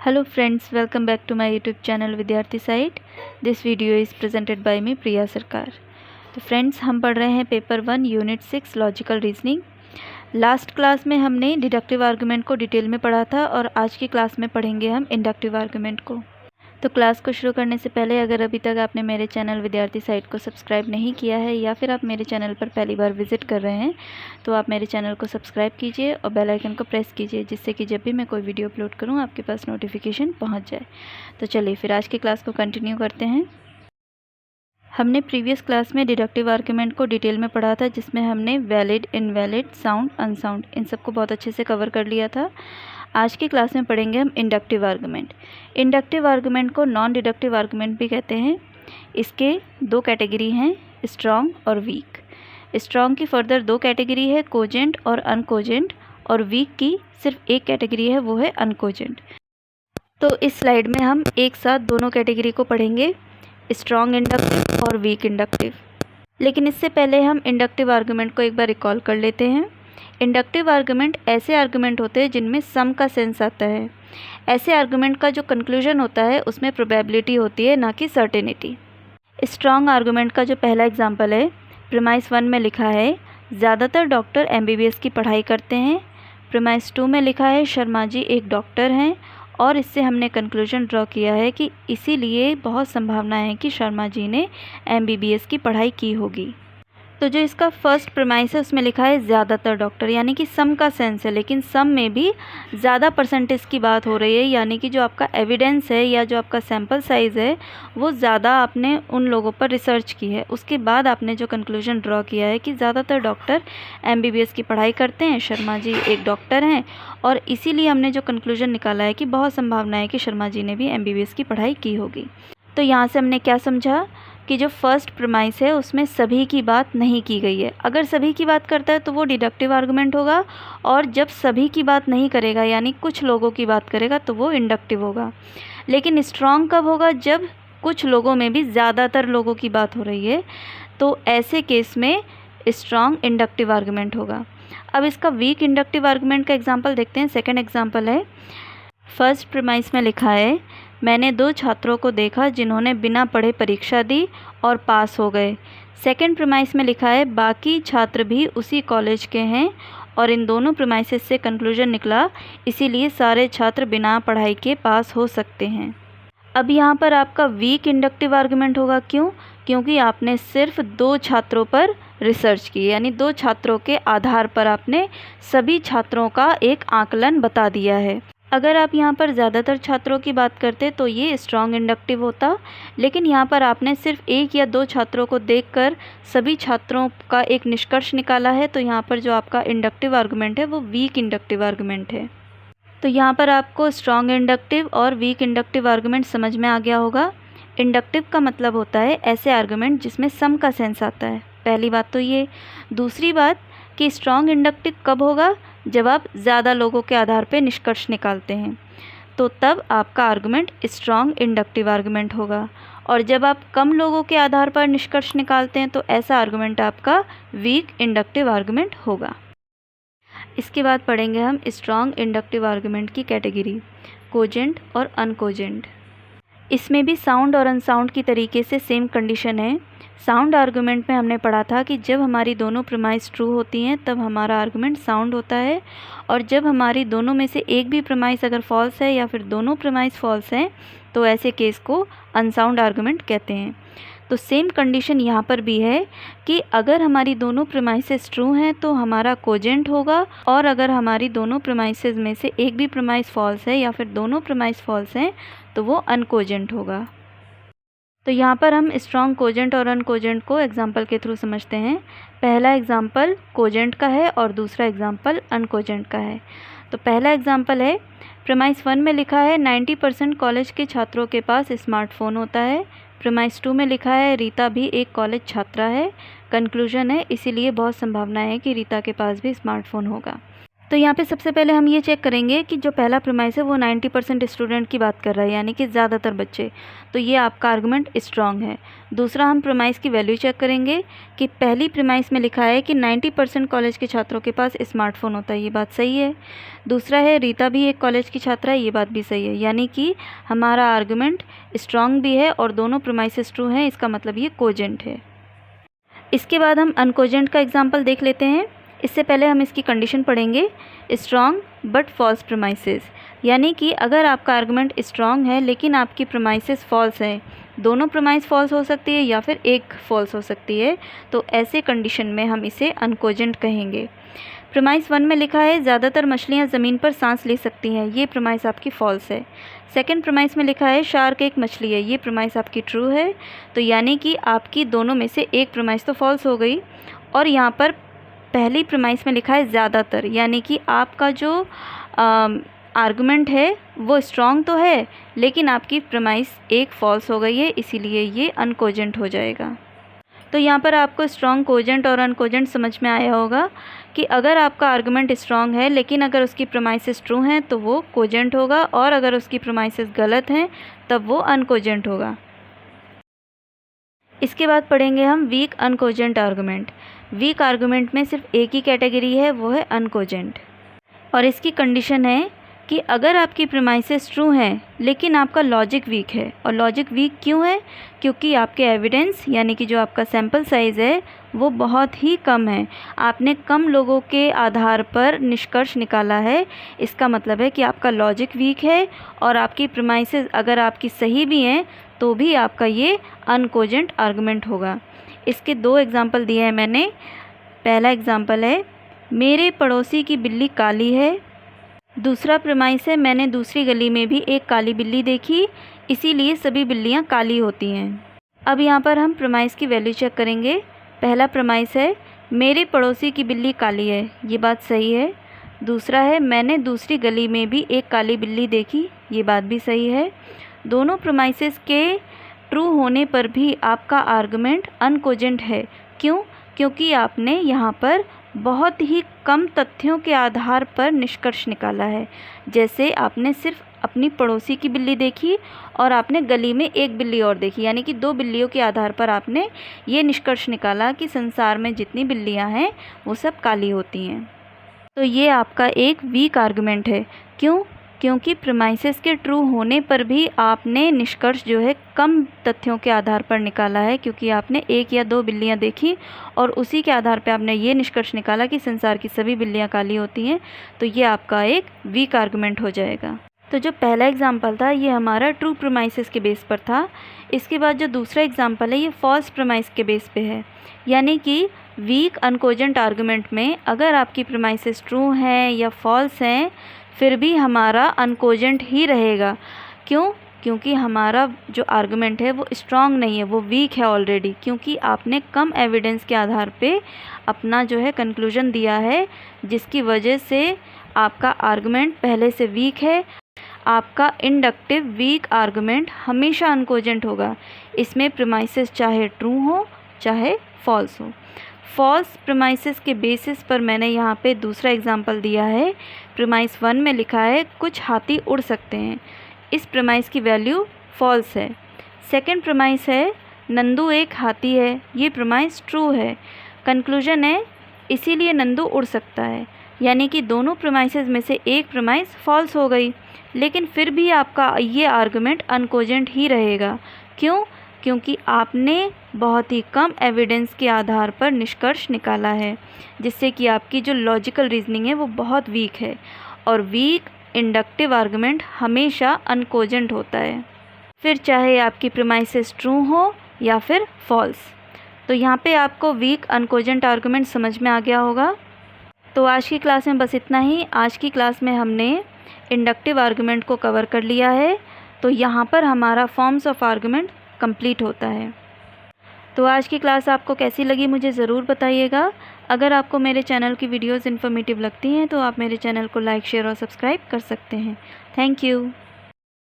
Hello friends, welcome back to my YouTube channel Vidyarthi site. This video is presented by me Priya Sarkar. तो friends, हम पढ़ रहे हैं paper 1 unit 6 logical reasoning. Last class में हमने deductive argument को डिटेल में पढ़ा था और आज की क्लास में पढ़ेंगे हम इंडक्टिव आर्गुमेंट को। तो क्लास को शुरू करने से पहले अगर अभी तक आपने मेरे चैनल विद्यार्थी साइट को सब्सक्राइब नहीं किया है या फिर आप मेरे चैनल पर पहली बार विजिट कर रहे हैं तो आप मेरे चैनल को सब्सक्राइब कीजिए और बेल आइकन को प्रेस कीजिए, जिससे कि जब भी मैं कोई वीडियो अपलोड करूं आपके पास नोटिफिकेशन पहुंच जाए। तो चलिए फिर आज की क्लास को कंटिन्यू करते हैं। हमने प्रीवियस क्लास में डिडक्टिव आर्गुमेंट को डिटेल में पढ़ा था, जिसमें हमने वैलिड, इनवैलिड, साउंड, अनसाउंड इन सबको बहुत अच्छे से कवर कर लिया था। आज की क्लास में पढ़ेंगे हम इंडक्टिव आर्गुमेंट। इंडक्टिव आर्गुमेंट को नॉन डिडक्टिव आर्गुमेंट भी कहते हैं। इसके दो कैटेगरी हैं, स्ट्रॉन्ग और वीक। स्ट्रॉन्ग की फर्दर दो कैटेगरी है, कोजेंट और अनकोजेंट, और वीक की सिर्फ एक कैटेगरी है, वो है अनकोजेंट। तो इस स्लाइड में हम एक साथ दोनों कैटेगरी को पढ़ेंगे, स्ट्रॉन्ग इंडक्टिव और वीक इंडक्टिव। लेकिन इससे पहले हम इंडक्टिव आर्गुमेंट को एक बार रिकॉल कर लेते हैं। इंडक्टिव आर्गुमेंट ऐसे आर्गुमेंट होते हैं जिनमें सम का सेंस आता है। ऐसे आर्गुमेंट का जो कंक्लूजन होता है उसमें प्रोबेबिलिटी होती है, ना कि सर्टेनिटी। स्ट्रॉन्ग आर्गुमेंट का जो पहला एग्जांपल है, प्रीमाइस 1 में लिखा है ज़्यादातर डॉक्टर MBBS की पढ़ाई करते हैं। प्रीमाइस 2 में लिखा है शर्मा जी एक डॉक्टर हैं, और इससे हमने कंक्लूजन ड्रॉ किया है कि इसीलिए बहुत संभावना है कि शर्मा जी ने MBBS की पढ़ाई की होगी। तो जो इसका फर्स्ट प्रीमाइस है उसमें लिखा है ज़्यादातर डॉक्टर, यानी कि सम का सेंस है, लेकिन सम में भी ज़्यादा परसेंटेज की बात हो रही है, यानी कि जो आपका एविडेंस है या जो आपका सैम्पल साइज़ है वो ज़्यादा आपने उन लोगों पर रिसर्च की है। उसके बाद आपने जो कंक्लूजन ड्रॉ किया है कि ज़्यादातर डॉक्टर MBBS की पढ़ाई करते हैं, शर्मा जी एक डॉक्टर हैं, और इसीलिए हमने जो कंक्लूजन निकाला है कि बहुत संभावना है कि शर्मा जी ने भी MBBS की पढ़ाई की होगी। तो यहाँ से हमने क्या समझा कि जो फर्स्ट प्रीमाइस है उसमें सभी की बात नहीं की गई है। अगर सभी की बात करता है तो वो डिडक्टिव आर्गुमेंट होगा, और जब सभी की बात नहीं करेगा यानी कुछ लोगों की बात करेगा तो वो इंडक्टिव होगा। लेकिन स्ट्रॉन्ग कब होगा? जब कुछ लोगों में भी ज़्यादातर लोगों की बात हो रही है, तो ऐसे केस में स्ट्रॉन्ग इंडक्टिव आर्गुमेंट होगा। अब इसका वीक इंडक्टिव आर्गुमेंट का एग्जाम्पल देखते हैं। सेकेंड एग्जाम्पल है, फर्स्ट प्रीमाइस में लिखा है मैंने 2 छात्रों को देखा जिन्होंने बिना पढ़े परीक्षा दी और पास हो गए। सेकंड प्रीमाइस में लिखा है बाकी छात्र भी उसी कॉलेज के हैं, और इन दोनों प्रीमाइसेस से कंक्लूजन निकला इसीलिए सारे छात्र बिना पढ़ाई के पास हो सकते हैं। अब यहाँ पर आपका वीक इंडक्टिव आर्गुमेंट होगा। क्यों? क्योंकि आपने सिर्फ 2 छात्रों पर रिसर्च की, यानी 2 छात्रों के आधार पर आपने सभी छात्रों का एक आकलन बता दिया है। अगर आप यहाँ पर ज़्यादातर छात्रों की बात करते तो ये स्ट्रॉन्ग इंडक्टिव होता, लेकिन यहाँ पर आपने सिर्फ 1 या 2 छात्रों को देखकर सभी छात्रों का एक निष्कर्ष निकाला है, तो यहाँ पर जो आपका इंडक्टिव आर्गुमेंट है वो वीक इंडक्टिव आर्गुमेंट है। तो यहाँ पर आपको स्ट्रॉन्ग इंडक्टिव और वीक इंडक्टिव आर्गुमेंट समझ में आ गया होगा। इंडक्टिव का मतलब होता है ऐसे आर्गुमेंट जिसमें सम का सेंस आता है। पहली बात तो ये। दूसरी बात कि स्ट्रॉन्ग इंडक्टिव कब होगा? जब आप ज़्यादा लोगों के आधार पर निष्कर्ष निकालते हैं, तो तब आपका आर्गुमेंट स्ट्रॉन्ग इंडक्टिव आर्गुमेंट होगा। और जब आप कम लोगों के आधार पर निष्कर्ष निकालते हैं तो ऐसा आर्गुमेंट आपका वीक इंडक्टिव आर्गुमेंट होगा। इसके बाद पढ़ेंगे हम स्ट्रॉन्ग इंडक्टिव आर्गुमेंट की कैटेगरी, कोजेंट और अनकोजेंट। इसमें भी साउंड और अनसाउंड की तरीके से सेम कंडीशन है। साउंड आर्गुमेंट में हमने पढ़ा था कि जब हमारी दोनों प्रीमाइस ट्रू होती हैं तब हमारा आर्गुमेंट साउंड होता है, और जब हमारी दोनों में से एक भी प्रीमाइस अगर फॉल्स है या फिर दोनों प्रीमाइस फॉल्स हैं तो ऐसे केस को अनसाउंड आर्गुमेंट कहते हैं। तो सेम कंडीशन यहाँ पर भी है कि अगर हमारी दोनों प्रीमाइसेस ट्रू हैं तो हमारा कोजेंट होगा, और अगर हमारी दोनों प्रीमाइसेस में से एक भी प्रीमाइस फॉल्स है या फिर दोनों प्रीमाइस फॉल्स हैं तो वो अनकोजेंट होगा। तो यहाँ पर हम स्ट्रॉन्ग कोजेंट और अनकोजेंट को एग्जाम्पल के थ्रू समझते हैं। पहला एग्जाम्पल कोजेंट का है और दूसरा एग्जाम्पल अनकोजेंट का है। तो पहला एग्जाम्पल है, प्रीमाइस 1 में लिखा है 90% कॉलेज के छात्रों के पास स्मार्टफोन होता है। प्रीमाइस 2 में लिखा है रीता भी एक कॉलेज छात्रा है। कंक्लूजन है इसीलिए बहुत संभावना है कि रीता के पास भी स्मार्टफोन होगा। तो यहाँ पे सबसे पहले हम ये चेक करेंगे कि जो पहला प्रीमाइस है वो 90% स्टूडेंट की बात कर रहा है, यानी कि ज़्यादातर बच्चे, तो ये आपका आर्गुमेंट स्ट्रॉन्ग है। दूसरा हम प्रीमाइस की वैल्यू चेक करेंगे कि पहली प्रीमाइस में लिखा है कि 90% कॉलेज के छात्रों के पास स्मार्टफोन होता है, ये बात सही है। दूसरा है रीता भी एक कॉलेज की छात्रा है, ये बात भी सही है, यानी कि हमारा आर्गुमेंट स्ट्रॉन्ग भी है और दोनों प्रीमाइसेस ट्रू हैं, इसका मतलब ये कोजेंट है। इसके बाद हम अनकोजेंट का एग्जाम्पल देख लेते हैं। इससे पहले हम इसकी कंडीशन पढ़ेंगे, स्ट्रॉन्ग बट फॉल्स प्रीमाइसेस, यानी कि अगर आपका आर्गुमेंट स्ट्रॉन्ग है लेकिन आपकी प्रीमाइसेस फॉल्स हैं, दोनों प्रीमाइस फॉल्स हो सकती है या फिर एक फॉल्स हो सकती है, तो ऐसे कंडीशन में हम इसे अनकोजेंट कहेंगे। प्रीमाइस 1 में लिखा है ज़्यादातर मछलियाँ ज़मीन पर सांस ले सकती हैं, ये प्रीमाइस आपकी फॉल्स है। सेकंड प्रीमाइस में लिखा है शार्क एक मछली है, ये प्रीमाइस आपकी ट्रू है, तो यानी कि आपकी दोनों में से एक प्रीमाइस तो फॉल्स हो गई। और यहाँ पर पहली प्रीमाइस में लिखा है ज़्यादातर, यानी कि आपका जो आर्गुमेंट है वो स्ट्रॉन्ग तो है लेकिन आपकी प्रीमाइस एक फॉल्स हो गई है, इसीलिए ये अनकोजेंट हो जाएगा। तो यहाँ पर आपको स्ट्रॉन्ग, कोजेंट और अनकोजेंट समझ में आया होगा कि अगर आपका आर्गुमेंट स्ट्रॉन्ग है लेकिन अगर उसकी प्रीमाइसेस ट्रू हैं तो वो कोजेंट होगा, और अगर उसकी प्रीमाइसेस गलत हैं तब वो अनकोजेंट होगा। इसके बाद पढ़ेंगे हम वीक अनकोजेंट आर्गुमेंट। वीक आर्गुमेंट में सिर्फ एक ही कैटेगरी है, वो है अनकोजेंट, और इसकी कंडीशन है कि अगर आपकी प्रीमाइसेस ट्रू हैं लेकिन आपका लॉजिक वीक है। और लॉजिक वीक क्यों है? क्योंकि आपके एविडेंस यानी कि जो आपका सैम्पल साइज़ है वो बहुत ही कम है, आपने कम लोगों के आधार पर निष्कर्ष निकाला है। इसका मतलब है कि आपका लॉजिक वीक है और आपकी प्रीमाइसेस अगर आपकी सही भी हैं तो भी आपका ये अनकोजेंट आर्गुमेंट होगा। इसके दो एग्जाम्पल दिए हैं मैंने। पहला एग्जाम्पल है मेरे पड़ोसी की बिल्ली काली है। दूसरा प्रीमाइस है मैंने दूसरी गली में भी एक काली बिल्ली देखी, इसीलिए सभी बिल्लियां काली होती हैं। अब यहाँ पर हम प्रीमाइस की वैल्यू चेक करेंगे। पहला प्रीमाइस है मेरे पड़ोसी की बिल्ली काली है, ये बात सही है। दूसरा है मैंने दूसरी गली में भी एक काली बिल्ली देखी, ये बात भी सही है। दोनों प्रीमाइसेस के ट्रू होने पर भी आपका आर्गुमेंट अनकोजेंट है। क्यों? क्योंकि आपने यहाँ पर बहुत ही कम तथ्यों के आधार पर निष्कर्ष निकाला है। जैसे आपने सिर्फ अपनी पड़ोसी की बिल्ली देखी और आपने गली में एक बिल्ली और देखी, यानी कि 2 बिल्लियों के आधार पर आपने ये निष्कर्ष निकाला कि संसार में जितनी बिल्लियां हैं वो सब काली होती हैं। तो ये आपका एक वीक आर्गुमेंट है। क्यों? क्योंकि प्रीमाइसेस के ट्रू होने पर भी आपने निष्कर्ष जो है कम तथ्यों के आधार पर निकाला है, क्योंकि आपने 1 या 2 बिल्लियां देखी और उसी के आधार पर आपने ये निष्कर्ष निकाला कि संसार की सभी बिल्लियां काली होती हैं। तो ये आपका एक वीक आर्गुमेंट हो जाएगा। तो जो पहला एग्जाम्पल था ये हमारा ट्रू प्रीमाइसेस के बेस पर था। इसके बाद जो दूसरा एग्जाम्पल है ये फॉल्स प्रीमाइस के बेस पे है, यानी कि वीक अनकोजेंट आर्गुमेंट में अगर आपकी प्रीमाइसेस ट्रू हैं या फॉल्स हैं फिर भी हमारा अनकोजेंट ही रहेगा। क्यों? क्योंकि हमारा जो आर्गुमेंट है वो स्ट्रॉन्ग नहीं है, वो वीक है ऑलरेडी, क्योंकि आपने कम एविडेंस के आधार पे अपना जो है कंक्लूजन दिया है, जिसकी वजह से आपका आर्गुमेंट पहले से वीक है। आपका इंडक्टिव वीक आर्गुमेंट हमेशा अनकोजेंट होगा। इसमें प्रीमाइसेस चाहे ट्रू हो चाहे फॉल्स हो। फॉल्स प्रीमाइसेस के बेसिस पर मैंने यहाँ पे दूसरा एग्जाम्पल दिया है। प्रीमाइस 1 में लिखा है कुछ हाथी उड़ सकते हैं, इस प्रीमाइस की वैल्यू फॉल्स है। सेकंड प्रीमाइस है नंदू एक हाथी है, ये प्रीमाइस ट्रू है। कंक्लूजन है इसीलिए नंदू उड़ सकता है, यानी कि दोनों प्रीमाइसेस में से एक प्रीमाइस फॉल्स हो गई, लेकिन फिर भी आपका ये आर्गुमेंट अनकोजेंट ही रहेगा। क्यों? क्योंकि आपने बहुत ही कम एविडेंस के आधार पर निष्कर्ष निकाला है, जिससे कि आपकी जो लॉजिकल रीजनिंग है वो बहुत वीक है, और वीक इंडक्टिव आर्गुमेंट हमेशा अनकोजेंट होता है, फिर चाहे आपकी प्रीमाइसेस ट्रू हो या फिर फॉल्स। तो यहाँ पे आपको वीक अनकोजेंट आर्गुमेंट समझ में आ गया होगा। तो आज की क्लास में बस इतना ही। आज की क्लास में हमने इंडक्टिव आर्गुमेंट को कवर कर लिया है, तो यहाँ पर हमारा फॉर्म्स ऑफ आर्गुमेंट कंप्लीट होता है। तो आज की क्लास आपको कैसी लगी मुझे ज़रूर बताइएगा। अगर आपको मेरे चैनल की वीडियोस इन्फॉर्मेटिव लगती हैं तो आप मेरे चैनल को लाइक, शेयर और सब्सक्राइब कर सकते हैं। Thank you.